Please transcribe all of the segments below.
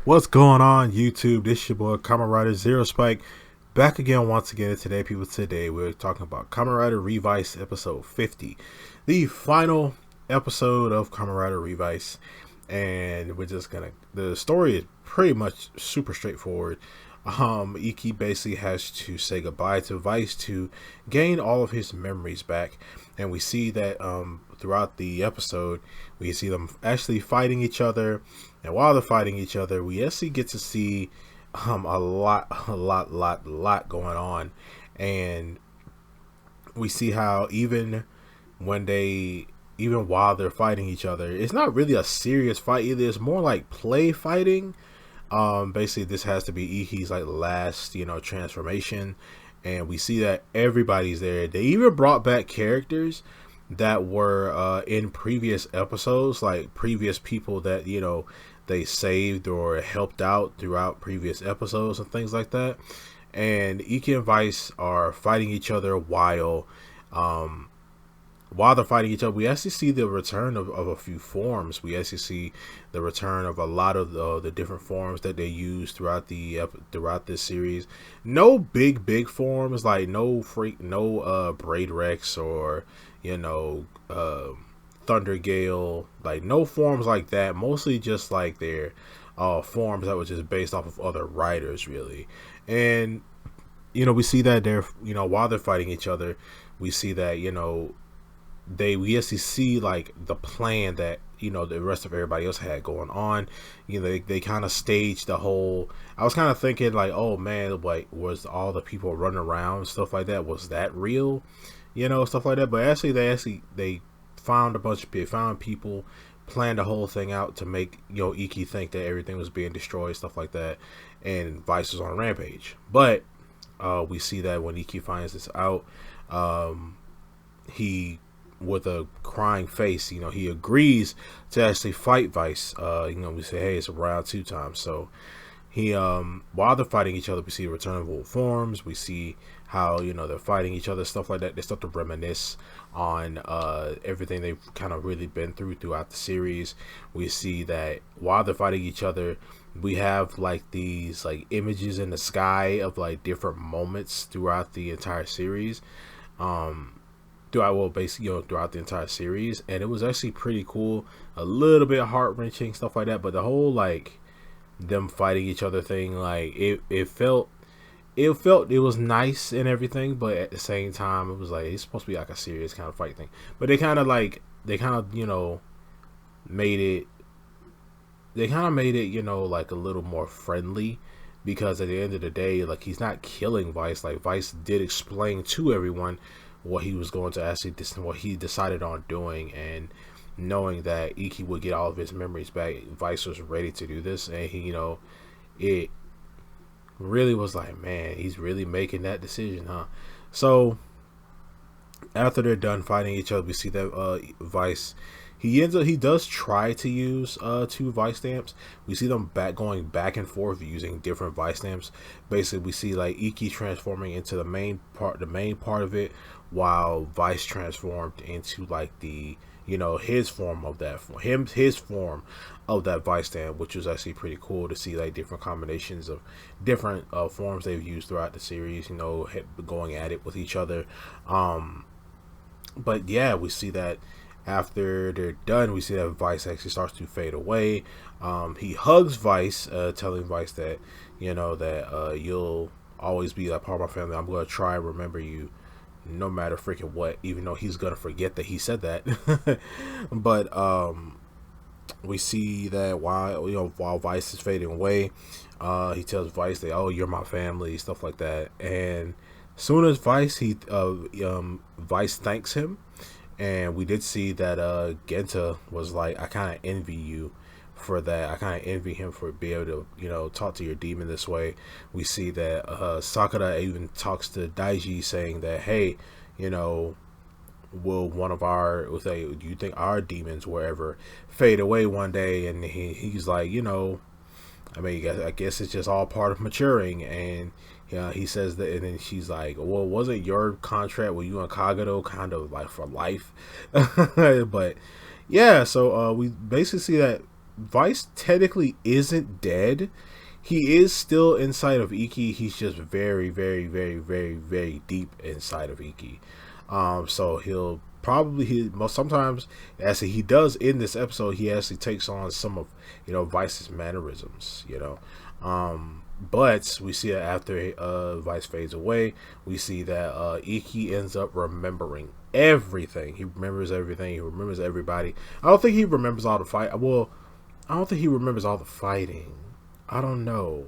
What's going on, YouTube? This is your boy Kamen Rider Zero Spike, back again once again. And today we're talking about Kamen Rider Revice episode 50, the final episode of Kamen Rider Revice. And the story is pretty much super straightforward. Iki basically has to say goodbye to Vice to gain all of his memories back, and we see that throughout the episode we see them actually fighting each other, and while they're fighting each other we actually get to see a lot going on, and we see how even while they're fighting each other, it's not really a serious fight either. It's more like play fighting. Basically this has to be Iki's like last, transformation, and we see that everybody's there. They even brought back characters that were in previous episodes, like previous people that they saved or helped out throughout previous episodes and things like that. And Iki and Vice are fighting each other while they're fighting each other. We actually see the return of a few forms. We actually see the return of a lot of the different forms that they use throughout this series. No big forms, like no Braid Rex or Thunder Gale, like no forms like that. Mostly just like their forms that was just based off of other writers, really. And we see that they're while they're fighting each other, we see that we actually see like the plan that the rest of everybody else had going on. They kind of staged the whole. I was kind of thinking like, oh man, like was all the people running around and stuff like that, was that real, stuff like that. But actually they found people, planned the whole thing out to make Iki think that everything was being destroyed, stuff like that, and Vice was on a rampage. But we see that when Iki finds this out, he, with a crying face, he agrees to actually fight Vice. We say, hey, it's a round 2 time. So he, while they're fighting each other, we see the return of old forms. We see how they're fighting each other, stuff like that. They start to reminisce on everything they've kind of really been throughout the series. We see that while they're fighting each other, we have like these like images in the sky of like different moments throughout the entire series. Throughout the entire series, and it was actually pretty cool. A little bit heart-wrenching, stuff like that, but the whole like them fighting each other thing, like it felt it was nice and everything, but at the same time it was like it's supposed to be like a serious kind of fight thing. But they kind of made it like a little more friendly, because at the end of the day, like, he's not killing Vice. Like, Vice did explain to everyone what he was going to what he decided on doing, and knowing that Iki would get all of his memories back, Vice was ready to do this. And he, it really was like, man, he's really making that decision, huh? So after they're done fighting each other, we see that Vice, he does try to use 2 Vice stamps. We see them going back and forth using different Vice stamps. Basically, we see like Iki transforming into the main part of it, while Vice transformed into like the his form of that Vice stamp, which was actually pretty cool to see, like different combinations of different forms they've used throughout the series, going at it with each other. But yeah, we see that after they're done, we see that Vice actually starts to fade away. He hugs Vice, telling Vice that that you'll always be a part of my family. I'm going to try and remember you no matter freaking what, even though he's gonna forget that he said that. But we see that while Vice is fading away, he tells Vice that, oh, you're my family, stuff like that. And soon as Vice thanks him, and we did see that Genta was like, I kind of envy you for that. I kind of envy him for being able to talk to your demon this way. We see that Sakura even talks to Daiji, saying that, hey, will do you think our demons will ever fade away one day? And he's like, I mean, I guess it's just all part of maturing. And he says that, and then she's like, well, wasn't your contract with you and Kagero kind of like for life? But yeah, so we basically see that Vice technically isn't dead. He is still inside of Iki. He's just very, very, very, very, very deep inside of Iki. So he'll probably sometimes, as he does in this episode, he actually takes on some of Vice's mannerisms. But we see that after Vice fades away, we see that Iki ends up remembering everything. He remembers everything. He remembers everybody. I don't think he remembers all the fight. Well, I don't think he remembers all the fighting. I don't know.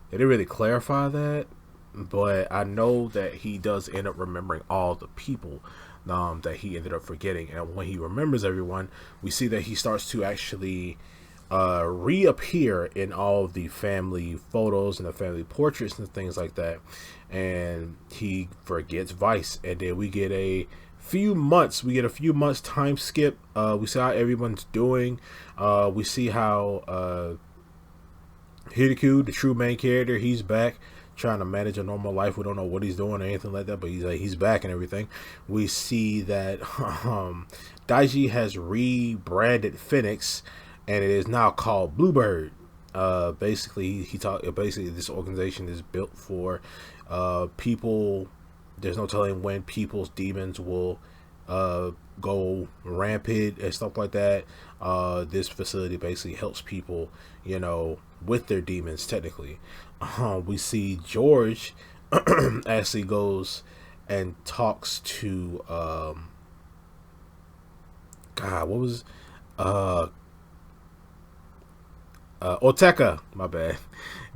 They didn't really clarify that, but I know that he does end up remembering all the people that he ended up forgetting. And when he remembers everyone, we see that he starts to actually reappear in all of the family photos and the family portraits and things like that. And he forgets Vice, and then we get a few months time skip. We see how everyone's doing. We see how Hideku, the true main character, he's back trying to manage a normal life. We don't know what he's doing or anything like that, but he's back and everything. We see that Daiji has rebranded Phoenix, and it is now called Bluebird. Basically this organization is built for people. There's no telling when people's demons will go rampant and stuff like that. This facility basically helps people, with their demons, technically. We see George actually goes and talks to Oteka, my bad.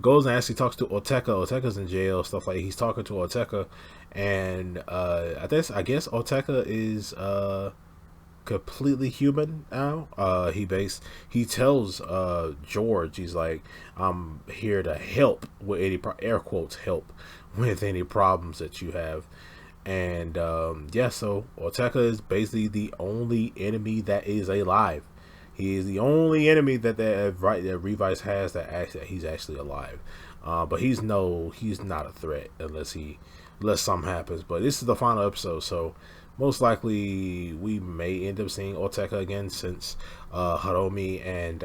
Goes and actually talks to Oteka. Oteka's in jail, stuff like that. He's talking to Oteka, and I guess Oteka is completely human now. He tells George, he's like, I'm here to help with any air quotes help with any problems that you have. And so Oteka is basically the only enemy that is alive. He is the only enemy that Revice has that he's actually alive. But he's not a threat unless something happens. But this is the final episode, so most likely we may end up seeing Oteka again, since Hiromi and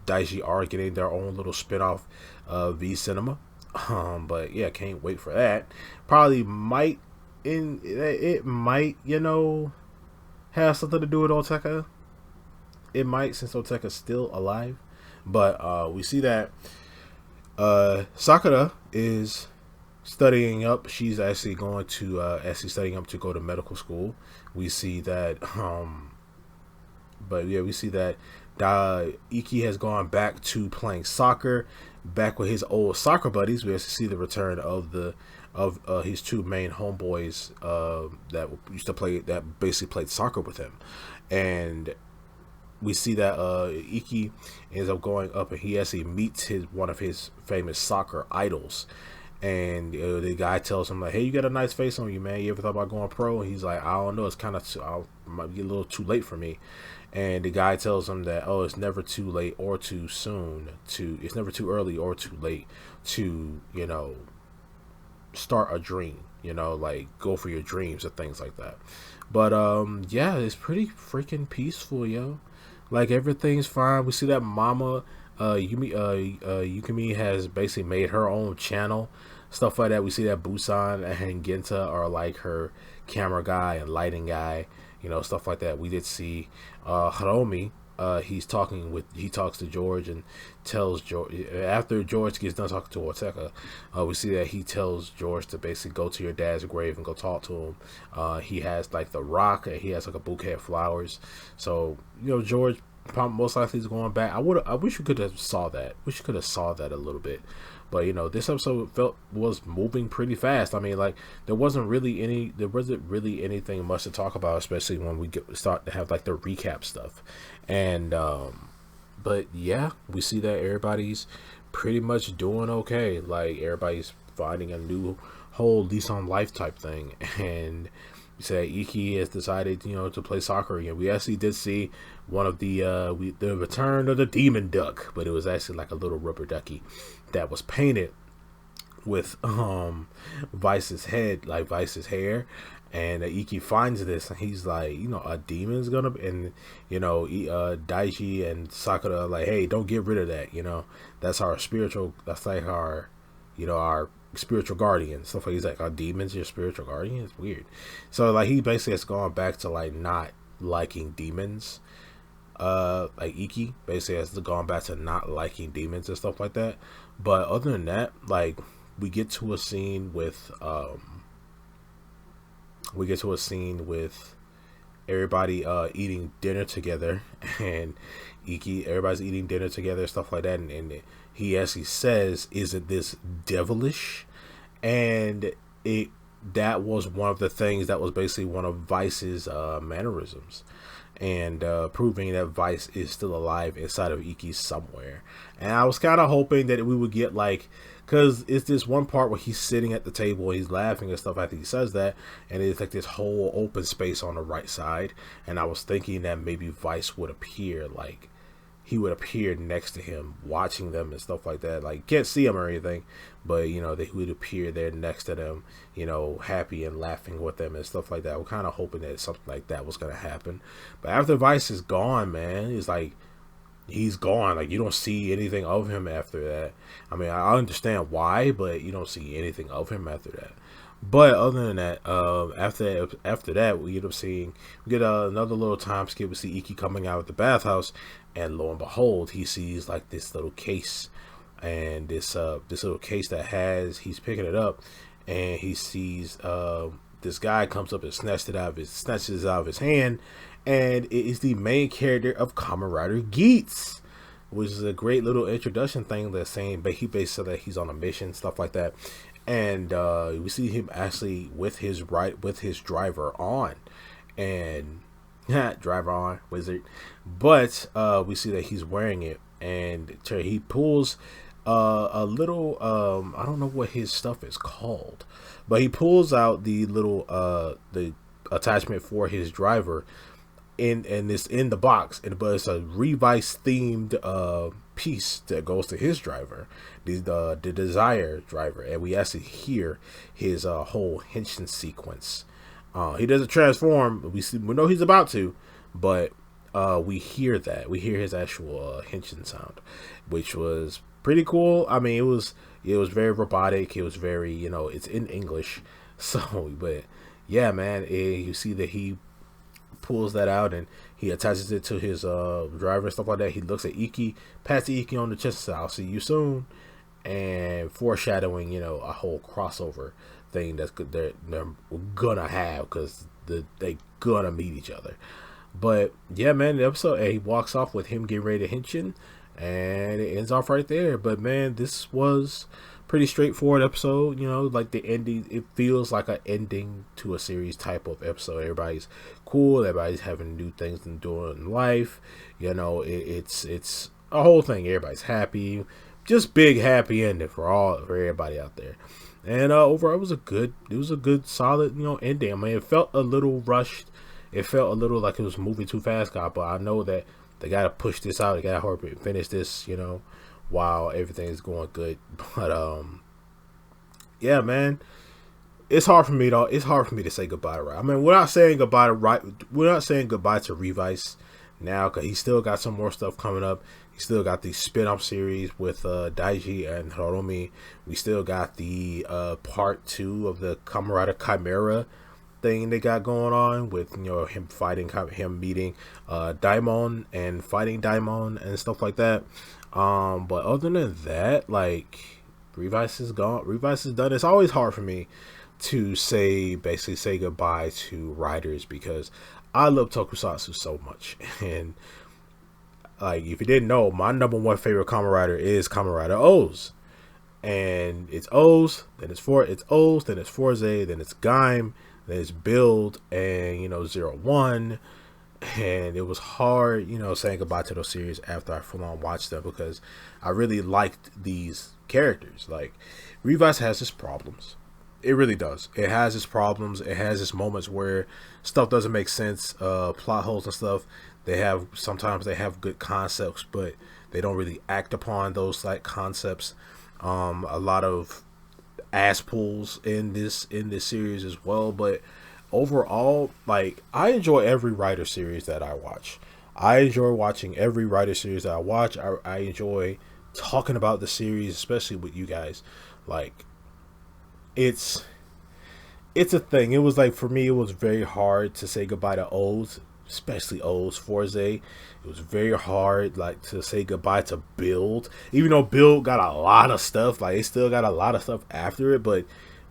Daiji are getting their own little spin-off V Cinema. But yeah, can't wait for that. Probably might have something to do with Oteka. It might, since Oteka's still alive. But we see that Sakura is studying up. She's actually going to studying up to go to medical school. We see that we see that Iki has gone back to playing soccer, back with his old soccer buddies. We actually see the return of his two main homeboys that used to play, that basically played soccer with him. And we see that Iki ends up going up, and he actually meets one of his famous soccer idols. And the guy tells him, like, hey, you got a nice face on you, man. You ever thought about going pro? And he's like, I don't know. It's kind of might be a little too late for me. And the guy tells him that, it's never too late or too soon it's never too early or too late to, start a dream, like go for your dreams and things like that. But it's pretty freaking peaceful, yo. Like, everything's fine. We see that Mama Yukimi has basically made her own channel, stuff like that. We see that Busan and Genta are like her camera guy and lighting guy, stuff like that. We did see Hiromi. He talks to George and tells George, after George gets done talking to Oteka, we see that he tells George to basically go to your dad's grave and go talk to him. He has like the rock, and he has like a bouquet of flowers. So George probably most likely is going back. I wish we could have saw that. Wish you could have saw that a little bit. But this episode was moving pretty fast. I mean, like, there wasn't really anything much to talk about, especially when we start to have like the recap stuff. And but yeah, we see that everybody's pretty much doing okay. Like, everybody's finding a new whole lease on life type thing. And we say Iki has decided, to play soccer again. We actually did see one of the return of the demon duck, but it was actually like a little rubber ducky that was painted with Vice's head, like Vice's hair. And Iki finds this, and he's like, a demon's gonna, and Daichi and Sakura are like, hey, don't get rid of that. That's our spiritual. That's like our spiritual guardian, stuff like. He's like, are demons your spiritual guardian? It's weird. So like he basically has gone back to like not liking demons. Like Iki basically has gone back to not liking demons and stuff like that. But other than that, like we get to a scene with everybody eating dinner together, and everybody's eating dinner together, stuff like that, and he actually says, isn't this devilish? And that was one of the things that was basically one of Vice's mannerisms, and proving that Vice is still alive inside of Iki somewhere. And I was kind of hoping that we would get like, because it's this one part where he's sitting at the table and he's laughing and stuff after he says that, and it's like this whole open space on the right side, and I was thinking that maybe Vice would appear, like he would appear next to him watching them and stuff like that. Like, can't see him or anything, but they would appear there next to them, happy and laughing with them and stuff like that. We're kind of hoping that something like that was going to happen. But after Vice is gone, man, it's like he's gone. Like, you don't see anything of him after that. I mean, I understand why, but you don't see anything of him after that. But other than that, after that, we get another little time skip. We see Iki coming out of the bathhouse, and lo and behold, he sees like this little case, and this little case he's picking it up, and he sees this guy comes up and snatches it out of his hand, and it is the main character of Kamen Rider Geats, which is a great little introduction thing. That's saying, but he basically said that he's on a mission, stuff like that. And we see him actually with his driver on, and driver on wizard. But we see that he's wearing it, and he pulls a little I don't know what his stuff is called, but he pulls out the little the attachment for his driver, and it's in the box, but it's a Revice themed piece that goes to his driver, the Desire driver, and we actually hear his whole henshin sequence. He doesn't transform. We know he's about to, but we hear his actual henshin sound, which was pretty cool. I mean, it was very robotic. It was very, it's in English, so but yeah, man, you see that he pulls that out and he attaches it to his driver and stuff like that. He looks at Iki, pats Iki on the chest and says, I'll see you soon, and foreshadowing a whole crossover thing they're gonna have, because they gonna meet each other. But yeah, man, the episode, he walks off with him getting ready to henshin, and it ends off right there. But man, this was pretty straightforward episode. Like the ending, it feels like an ending to a series type of episode. Everybody's cool, everybody's having new things to do in life. It's a whole thing. Everybody's happy, just big happy ending for everybody out there. And overall, it was a good solid ending. I mean, it felt a little rushed. It felt a little like it was moving too fast, but I know that they gotta push this out. They gotta hurry and finish this, while everything is going good. But yeah, man, it's hard for me though. It's hard for me to say goodbye to Revice. I mean, we're not saying goodbye to Revice now, because he still got some more stuff coming up. He still got the spin-off series with Daiji and Hiromi. We still got the part 2 of the Kamen Rider Chimera thing they got going on with him meeting Daimon and fighting Daimon and stuff like that. But other than that, like, Revice is gone. Revice is done. It's always hard for me to say goodbye to writers, because I love Tokusatsu so much. And like, if you didn't know, my number one favorite Kamen Rider is Kamen Rider O's. And it's O's, then it's O's, then it's Forze, then it's Gaim, then it's Build, and 01. And it was hard, saying goodbye to those series after I full on watched them, because I really liked these characters. Like, Revice has its problems. It really does. It has its problems. It has its moments where stuff doesn't make sense, plot holes and stuff. Sometimes they have good concepts, but they don't really act upon those like concepts. A lot of ass pulls in this series as well, but overall, like, I enjoy every writer series that I watch. I enjoy watching every writer series that I watch. I enjoy talking about the series, especially with you guys. Like, it's it's a thing. It was like, for me, it was very hard to say goodbye to O's, especially O's Forze. It was very hard, like, to say goodbye to Build, even though Build got a lot of stuff. Like, it still got a lot of stuff after it, but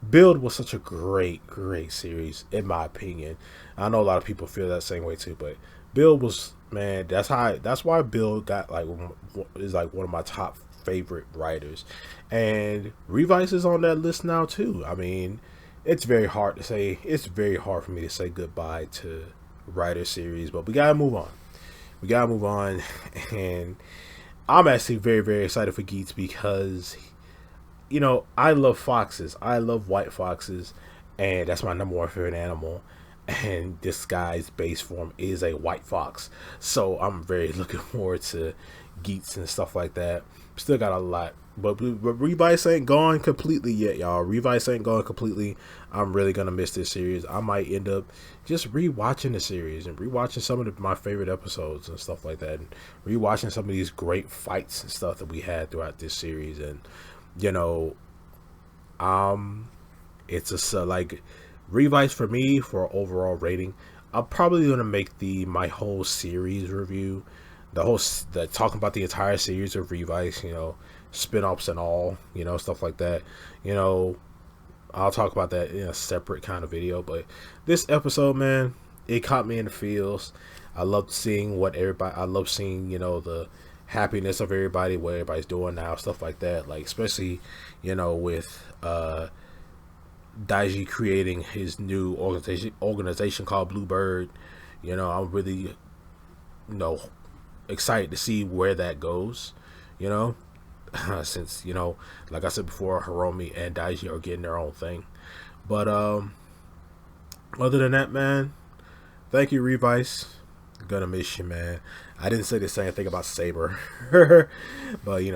Build was such a great series in my opinion. I know a lot of people feel that same way too, but Build was, man. That's why Build got, like, is like one of my top favorite writers, and Revice is on that list now too. I mean, it's very hard to say. It's very hard for me to say goodbye to writer series, but we gotta move on. We gotta move on, and I'm actually very excited for Geats because, I love foxes. I love white foxes, and that's my number one favorite animal. And this guy's base form is a white fox, so I'm very looking forward to Geats and stuff like that. Still got a lot, but Revice ain't gone completely yet, y'all. Revice ain't gone completely. I'm really gonna miss this series. I might end up just rewatching the series and rewatching some of my favorite episodes and stuff like that, and rewatching some of these great fights and stuff that we had throughout this series. And you know, it's a like, Revice for me, for overall rating, I'm probably gonna make my whole series review, the talking about the entire series of Revice, spin-offs and all, stuff like that. You know, I'll talk about that in a separate kind of video. But this episode, man, it caught me in the feels. I loved seeing I love seeing, the happiness of everybody, what everybody's doing now, stuff like that. Like, especially, with Daiji creating his new organization called Bluebird. I'm really, excited to see where that goes. Since, like I said before, Hiromi and Daiji are getting their own thing. But other than that, man, thank you, Revice. Gonna miss you, man. I didn't say the same thing about Saber. But you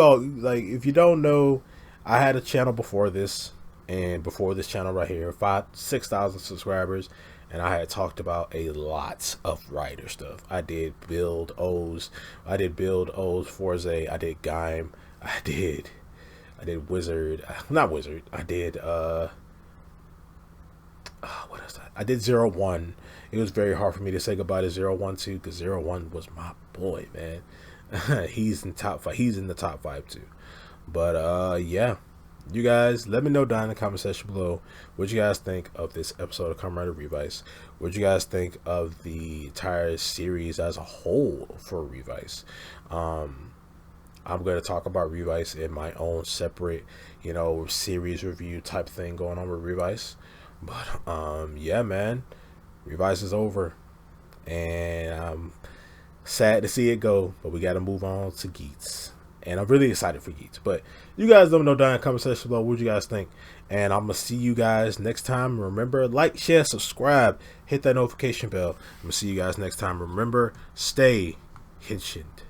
all, like, if you don't know, I had a channel before this, and before this channel right here, 6,000 subscribers, and I had talked about a lot of writer stuff. I did Build O's Forze, I did Gaim, I did Wizard, not Wizard, I did what is that? I did 01. It was very hard for me to say goodbye to 01 too, because 01 was my boy, man. He's in the top 5 too. But yeah, you guys, let me know down in the comment section below what you guys think of this episode of Kamen Rider Revice. What you guys think of the entire series as a whole for Revice. I'm going to talk about Revice in my own separate, series review type thing going on with Revice. But yeah, man, Revice is over, and I'm sad to see it go, but we got to move on to Geats. And I'm really excited for Geats. But you guys let me know down in the comment section below what you guys think. And I'm going to see you guys next time. Remember, like, share, subscribe, hit that notification bell. I'm going to see you guys next time. Remember, stay Henshined.